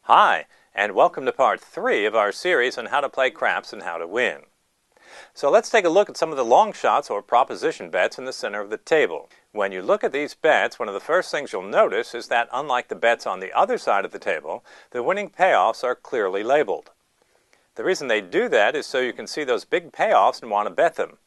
Hi, and welcome to part 3 of our series on how to play craps and how to win. So let's take a look at some of the long shots or proposition bets in the center of the table. When you look at these bets, one of the first things you'll notice is that unlike the bets on the other side of the table, the winning payoffs are clearly labeled. The reason they do that is so you can see those big payoffs and want to bet them.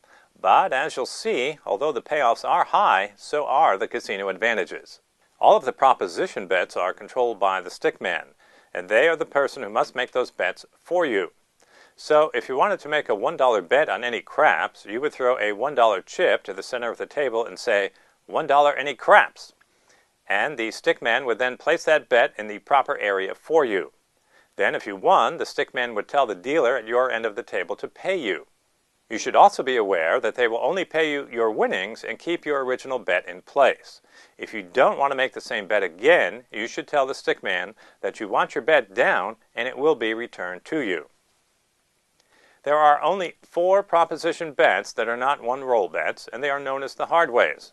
But as you'll see, although the payoffs are high, so are the casino advantages. All of the proposition bets are controlled by the stickman, and they are the person who must make those bets for you. So if you wanted to make a $1 bet on any craps, you would throw a $1 chip to the center of the table and say, $1 any craps. And the stickman would then place that bet in the proper area for you. Then if you won, the stickman would tell the dealer at your end of the table to pay you. You should also be aware that they will only pay you your winnings and keep your original bet in place. If you don't want to make the same bet again, you should tell the stickman that you want your bet down and it will be returned to you. There are only 4 proposition bets that are not one-roll bets, and they are known as the Hardways.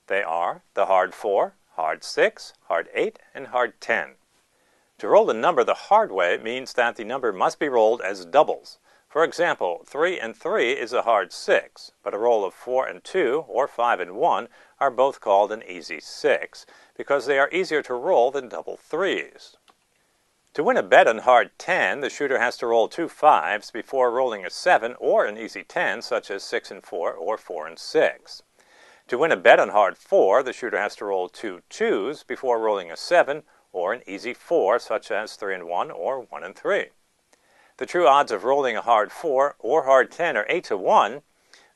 They are the Hard 4, Hard 6, Hard 8, and Hard 10. To roll the number the hard way means that the number must be rolled as doubles. For example, 3 and 3 is a hard 6, but a roll of 4 and 2 or 5 and 1 are both called an easy 6 because they are easier to roll than double 3s. To win a bet on hard 10, the shooter has to roll 2 5s before rolling a 7 or an easy 10 such as 6 and 4 or 4 and 6. To win a bet on hard 4, the shooter has to roll 2 2s before rolling a 7 or an easy 4 such as 3 and 1 or 1 and 3. The true odds of rolling a hard 4 or hard 10 are 8 to 1,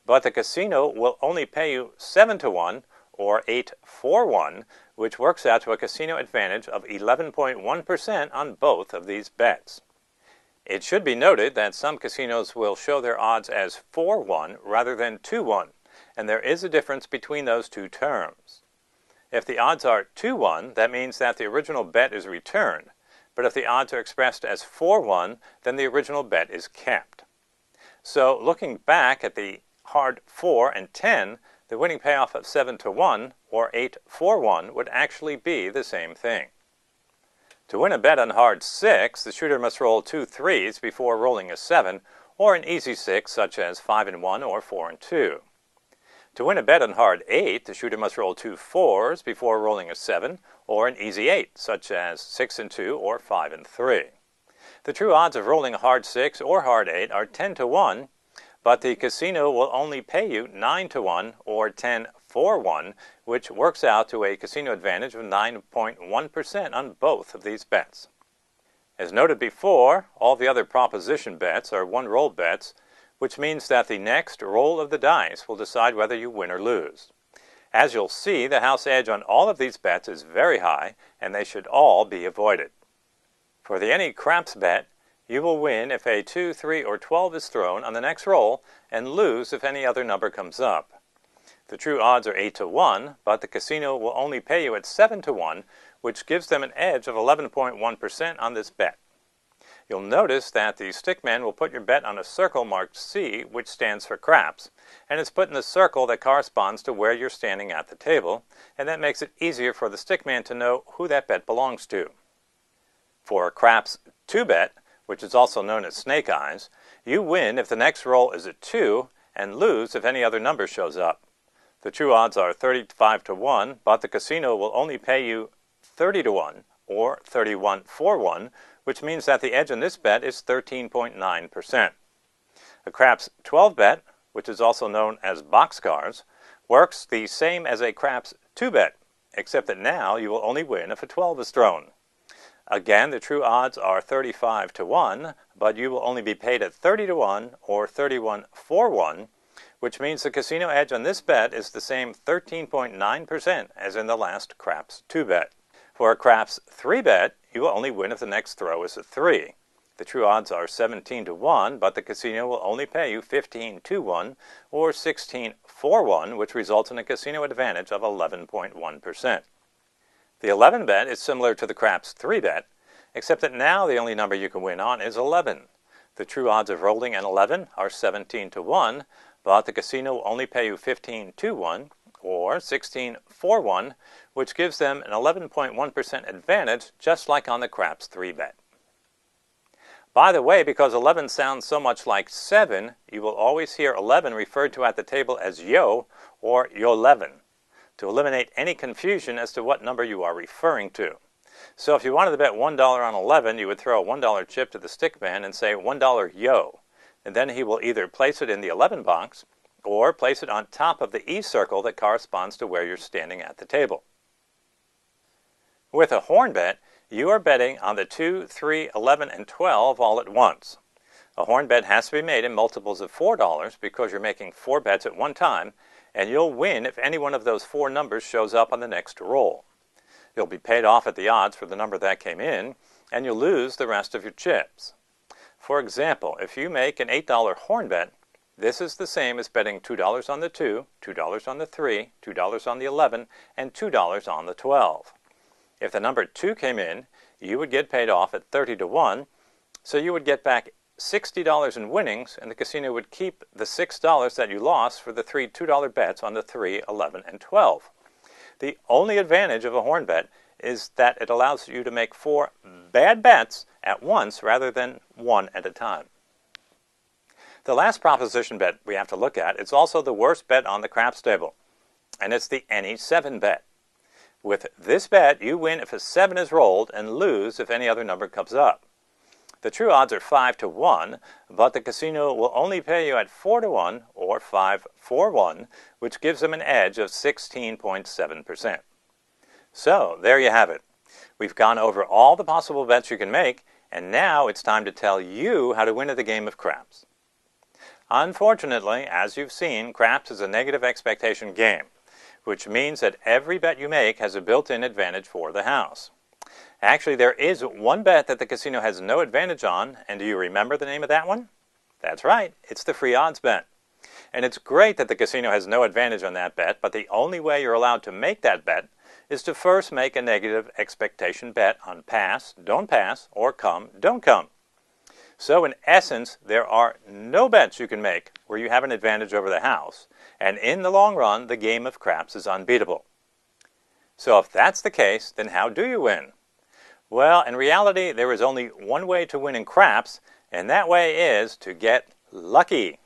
but the casino will only pay you 7 to 1 or 8 for 1, which works out to a casino advantage of 11.1% on both of these bets. It should be noted that some casinos will show their odds as 4-1 rather than 2-1, and there is a difference between those two terms. If the odds are 2-1, that means that the original bet is returned. But if the odds are expressed as 4-1, then the original bet is kept. So looking back at the hard 4 and 10, the winning payoff of 7 to 1 or 8 for 1 would actually be the same thing. To win a bet on hard 6, the shooter must roll 2 3s before rolling a 7 or an easy 6 such as 5 and 1 or 4 and 2. To win a bet on hard 8, the shooter must roll 2 4s before rolling a 7 or an easy 8, such as 6 and 2 or 5 and 3. The true odds of rolling a hard 6 or hard 8 are 10 to 1, but the casino will only pay you 9 to 1 or 10 for 1, which works out to a casino advantage of 9.1% on both of these bets. As noted before, all the other proposition bets are one-roll bets, which means that the next roll of the dice will decide whether you win or lose. As you'll see, the house edge on all of these bets is very high, and they should all be avoided. For the any craps bet, you will win if a 2, 3, or 12 is thrown on the next roll, and lose if any other number comes up. The true odds are 8 to 1, but the casino will only pay you at 7 to 1, which gives them an edge of 11.1% on this bet. You'll notice that the stickman will put your bet on a circle marked C, which stands for craps, and it's put in the circle that corresponds to where you're standing at the table, and that makes it easier for the stickman to know who that bet belongs to. For a craps 2 bet, which is also known as snake eyes, you win if the next roll is a 2 and lose if any other number shows up. The true odds are 35 to 1, but the casino will only pay you 30 to 1 or 31 for 1, which means that the edge on this bet is 13.9%. A craps 12 bet, which is also known as Boxcars, works the same as a craps 2 bet, except that now you will only win if a 12 is thrown. Again, the true odds are 35 to 1, but you will only be paid at 30 to 1 or 31 for 1, which means the casino edge on this bet is the same 13.9% as in the last craps 2 bet. For a craps 3 bet, you will only win if the next throw is a 3. The true odds are 17 to 1, but the casino will only pay you 15 to 1 or 16 for 1, which results in a casino advantage of 11.1%. The 11 bet is similar to the craps 3 bet, except that now the only number you can win on is 11. The true odds of rolling an 11 are 17 to 1, but the casino will only pay you 15 to 1 or 16 for 1, which gives them an 11.1% advantage, just like on the craps 3 bet. By the way, because 11 sounds so much like 7, you will always hear 11 referred to at the table as Yo or Yo-Leven, to eliminate any confusion as to what number you are referring to. So if you wanted to bet $1 on 11, you would throw a $1 chip to the stickman and say $1 Yo, and then he will either place it in the 11 box or place it on top of the E circle that corresponds to where you're standing at the table. With a horn bet, you are betting on the 2, 3, 11, and 12 all at once. A horn bet has to be made in multiples of $4 because you're making 4 bets at one time, and you'll win if any one of those 4 numbers shows up on the next roll. You'll be paid off at the odds for the number that came in, and you'll lose the rest of your chips. For example, if you make an $8 horn bet, this is the same as betting $2 on the 2, $2 on the 3, $2 on the 11, and $2 on the 12. If the number 2 came in, you would get paid off at 30 to 1, so you would get back $60 in winnings, and the casino would keep the $6 that you lost for the 3 $2 bets on the 3, 11, and 12. The only advantage of a horn bet is that it allows you to make 4 bad bets at once rather than 1 at a time. The last proposition bet we have to look at is also the worst bet on the craps table, and it's the any 7 bet. With this bet, you win if a 7 is rolled and lose if any other number comes up. The true odds are 5 to 1, but the casino will only pay you at 4 to 1 or 5 for 1, which gives them an edge of 16.7%. So, there you have it. We've gone over all the possible bets you can make, and now it's time to tell you how to win at the game of craps. Unfortunately, as you've seen, craps is a negative expectation game, which means that every bet you make has a built-in advantage for the house. Actually, there is one bet that the casino has no advantage on, and do you remember the name of that one? That's right, it's the free odds bet. And it's great that the casino has no advantage on that bet, but the only way you're allowed to make that bet is to first make a negative expectation bet on pass, or come, don't come. So in essence, there are no bets you can make where you have an advantage over the house, and in the long run, the game of craps is unbeatable. So if that's the case, then how do you win? Well, in reality, there is only one way to win in craps, and that way is to get lucky.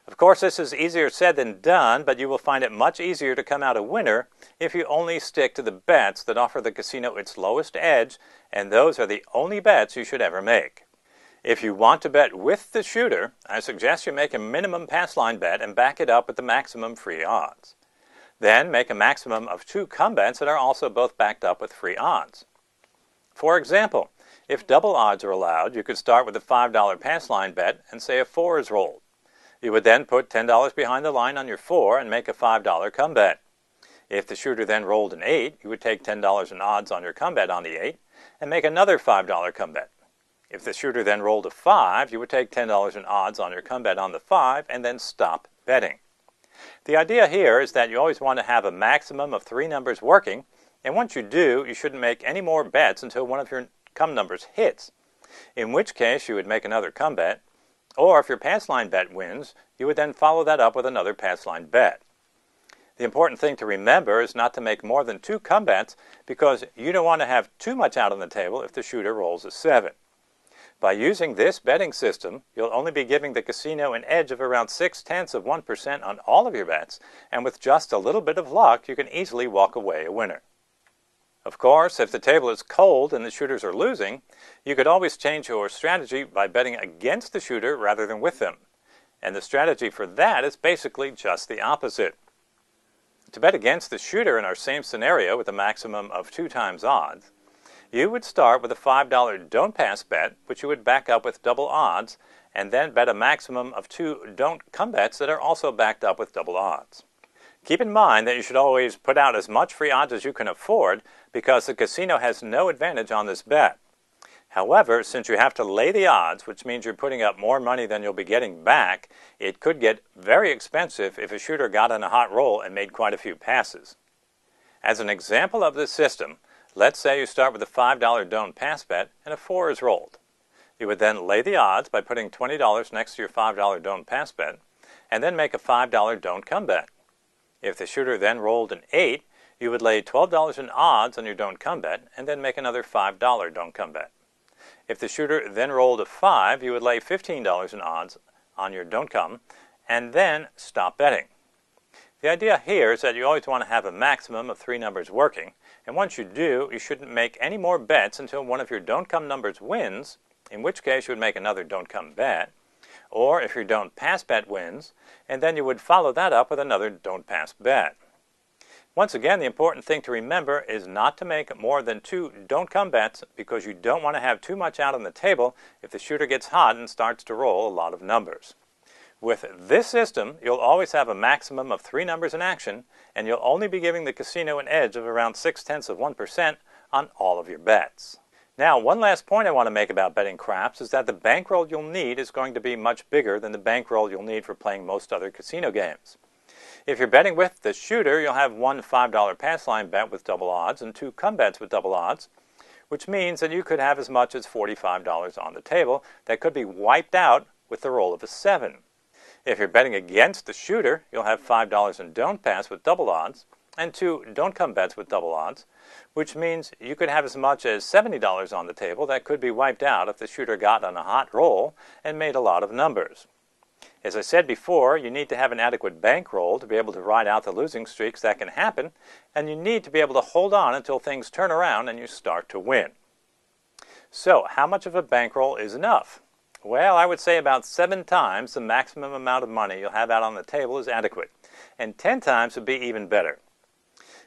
Of course, this is easier said than done, but you will find it much easier to come out a winner if you only stick to the bets that offer the casino its lowest edge, and those are the only bets you should ever make. If you want to bet with the shooter, I suggest you make a minimum pass line bet and back it up with the maximum free odds. Then make a maximum of 2 come bets that are also both backed up with free odds. For example, if double odds are allowed, you could start with a $5 pass line bet and say a 4 is rolled. You would then put $10 behind the line on your 4 and make a $5 come bet. If the shooter then rolled an 8, you would take $10 in odds on your come bet on the 8 and make another $5 come bet. If the shooter then rolled a 5, you would take $10 in odds on your come bet on the 5 and then stop betting. The idea here is that you always want to have a maximum of 3 numbers working, and once you do, you shouldn't make any more bets until one of your come numbers hits, in which case you would make another come bet, or if your pass line bet wins, you would then follow that up with another pass line bet. The important thing to remember is not to make more than 2 come bets because you don't want to have too much out on the table if the shooter rolls a 7. By using this betting system, you'll only be giving the casino an edge of around 0.6% on all of your bets, and with just a little bit of luck, you can easily walk away a winner. Of course, if the table is cold and the shooters are losing, you could always change your strategy by betting against the shooter rather than with them. And the strategy for that is basically just the opposite. To bet against the shooter in our same scenario with a maximum of 2 times odds, you would start with a $5 don't pass bet, which you would back up with double odds, and then bet a maximum of 2 don't come bets that are also backed up with double odds. Keep in mind that you should always put out as much free odds as you can afford because the casino has no advantage on this bet. However, since you have to lay the odds, which means you're putting up more money than you'll be getting back, it could get very expensive if a shooter got on a hot roll and made quite a few passes. As an example of this system, let's say you start with a $5 don't pass bet and a 4 is rolled. You would then lay the odds by putting $20 next to your $5 don't pass bet and then make a $5 don't come bet. If the shooter then rolled an 8, you would lay $12 in odds on your don't come bet and then make another $5 don't come bet. If the shooter then rolled a 5, you would lay $15 in odds on your don't come and then stop betting. The idea here is that you always want to have a maximum of 3 numbers working, and once you do, you shouldn't make any more bets until one of your don't come numbers wins, in which case you would make another don't come bet, or if your don't pass bet wins, and then you would follow that up with another don't pass bet. Once again, the important thing to remember is not to make more than 2 don't come bets because you don't want to have too much out on the table if the shooter gets hot and starts to roll a lot of numbers. With this system, you'll always have a maximum of 3 numbers in action, and you'll only be giving the casino an edge of around 0.6% on all of your bets. Now, one last point I want to make about betting craps is that the bankroll you'll need is going to be much bigger than the bankroll you'll need for playing most other casino games. If you're betting with the shooter, you'll have 1 $5 pass line bet with double odds and 2 come bets with double odds, which means that you could have as much as $45 on the table that could be wiped out with the roll of a 7. If you're betting against the shooter, you'll have $5 in don't pass with double odds and 2 don't come bets with double odds, which means you could have as much as $70 on the table that could be wiped out if the shooter got on a hot roll and made a lot of numbers. As I said before, you need to have an adequate bankroll to be able to ride out the losing streaks that can happen, and you need to be able to hold on until things turn around and you start to win. So, how much of a bankroll is enough? Well, I would say about 7 times the maximum amount of money you'll have out on the table is adequate, and 10 times would be even better.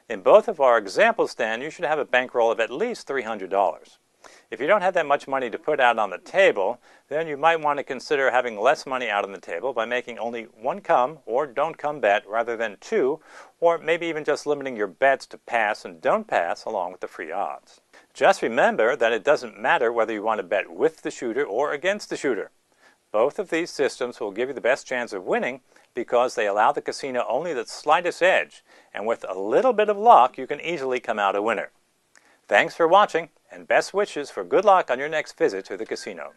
In both of our examples, then, you should have a bankroll of at least $300. If you don't have that much money to put out on the table, then you might want to consider having less money out on the table by making only 1 come or don't come bet rather than 2, or maybe even just limiting your bets to pass and don't pass along with the free odds. Just remember that it doesn't matter whether you want to bet with the shooter or against the shooter. Both of these systems will give you the best chance of winning because they allow the casino only the slightest edge, and with a little bit of luck, you can easily come out a winner. Thanks for watching, and best wishes for good luck on your next visit to the casino.